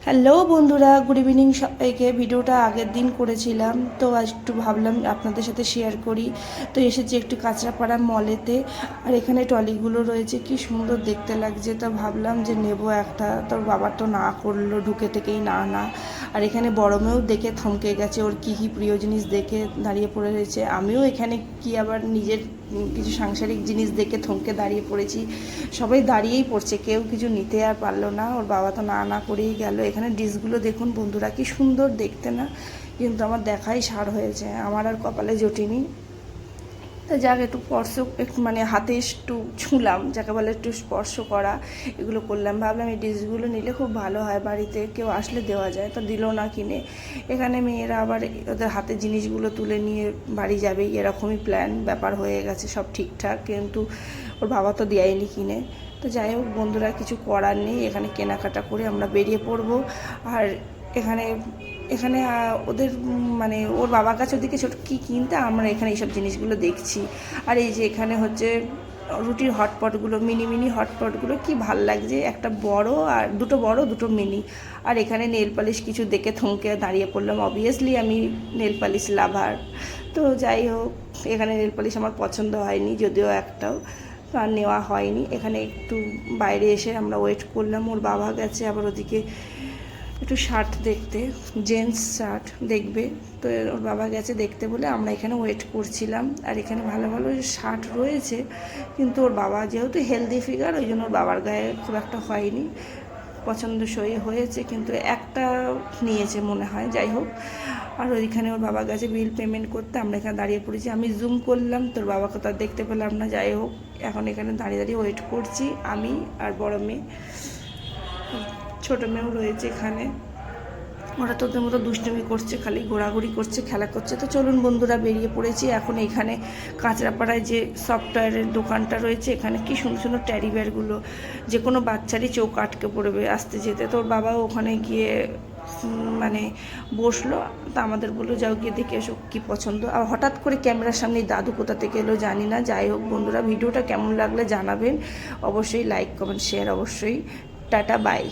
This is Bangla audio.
হ্যালো বন্ধুরা, গুড ইভিনিং সবাইকে। ভিডিওটা আগের দিন করেছিলাম, তো আজ একটু ভাবলাম আপনাদের সাথে শেয়ার করি। তো এসেছি একটু কাঁচরাপাড়া মলেতে, আর এখানে ট্রলিগুলো রয়েছে, কি সুন্দর দেখতে লাগছে। তো ভাবলাম যে নেব একটা, তোর বাবা তো না করলো ঢুকে থেকেই না না। আর এখানে বড় মেয়েও দেখে থমকে গেছে, ওর কী কী প্রিয় জিনিস দেখে দাঁড়িয়ে পড়ে রয়েছে। আমিও এখানে কি আবার নিজের কিছু সাংসারিক জিনিস দেখে থমকে দাঁড়িয়ে পড়েছি। সবাই দাঁড়িয়েই পড়ছে, কেউ কিছু নিতে আর পারলো না, ওর বাবা তো না না করেই গেল। এখানে ডিশগুলো দেখুন বন্ধুরা, কি সুন্দর দেখতে না, কিন্তু আমার দেখাই সার হয়েছে, আমার আর কপালে জোটেনি। তা যাক, একটু একটু মানে হাতে একটু ছুঁলাম, যাকে বলে একটু স্পর্শ করা, এগুলো করলাম। ভাবলাম এই ডিশগুলো নিলে খুব ভালো হয়, বাড়িতে কেউ আসলে দেওয়া যায়। তো দিল না কিনে। এখানে মেয়েরা আবার ওদের হাতে জিনিসগুলো তুলে নিয়ে বাড়ি যাবেই, এরকমই প্ল্যান ব্যাপার হয়ে গেছে, সব ঠিকঠাক, কিন্তু ওর বাবা তো দেয়নি কিনে। তো যাই হোক বন্ধুরা, কিছু করার নেই, এখানে কেনাকাটা করে আমরা বেরিয়ে পড়বো। আর এখানে এখানে ওদের মানে ওর বাবার কাছে ওদিকে ছোটো কী কিনতে, আমরা এখানে এইসব জিনিসগুলো দেখছি। আর এই যে এখানে হচ্ছে রুটির হটপটগুলো, মিনি মিনি হটপটগুলো, কি ভাল লাগছে, একটা বড় আর দুটো বড় দুটো মিনি। আর এখানে নেল পালিশ কিছু দেখে থমকে দাঁড়িয়ে পড়লাম, অবভিয়াসলি আমি নেল পালিশ লাভার। তো যাই হোক, এখানে নেল পালিশ আমার পছন্দ হয়নি, যদিও একটাও আর নেওয়া হয়নি। এখানে একটু বাইরে এসে আমরা ওয়েট করলাম, ওর বাবা গেছে আবার ওদিকে একটু শার্ট দেখতে, জেন্টস শার্ট দেখবে। তো ওর বাবা গেছে দেখতে বলে আমরা এখানে ওয়েট করছিলাম। আর এখানে ভালো ভালো শার্ট রয়েছে, কিন্তু ওর বাবা যেহেতু হেলদি ফিগার, ওই জন্য ওর বাবার গায়ে খুব একটা হয়নি, পছন্দসই হয়েছে, কিন্তু একটা নিয়েছে মনে হয়। যাই হোক, আর ওইখানে ওর বাবা গেছে বিল পেমেন্ট করতে, আমরা এখানে দাঁড়িয়ে পড়েছি। আমি জুম করলাম, তোর বাবাকে তো আর দেখতে পেলাম না। যাই হোক, এখন এখানে দাঁড়িয়ে দাঁড়িয়ে ওয়েট করছি, আমি আর বড় মেয়ে, ছোটো মেয়েও রয়েছে এখানে। ওরা তো ওদের মতো দুষ্টুমি করছে, খালি ঘোরাঘুরি করছে, খেলা করছে। তো চলুন বন্ধুরা, বেরিয়ে পড়েছি এখন। এখানে কাঁচরাপাড়ায় যে সফটওয়্যারের দোকানটা রয়েছে, এখানে কি সুন্দর সুন্দর ট্যাডি বিয়ারগুলো, যে কোনো বাচ্চারই চোখ আটকে পড়বে আসতে যেতে। তো ওর বাবাও ওখানে গিয়ে মানে বসলো। তা আমাদের বললো যাও গিয়ে দেখে এসো কী পছন্দ। আর হঠাৎ করে ক্যামেরার সামনে দাদু কোথা থেকে এলো জানি না। যাই হোক বন্ধুরা, ভিডিওটা কেমন লাগলে জানাবেন, অবশ্যই লাইক কমেন্ট শেয়ার অবশ্যই। Tata bye.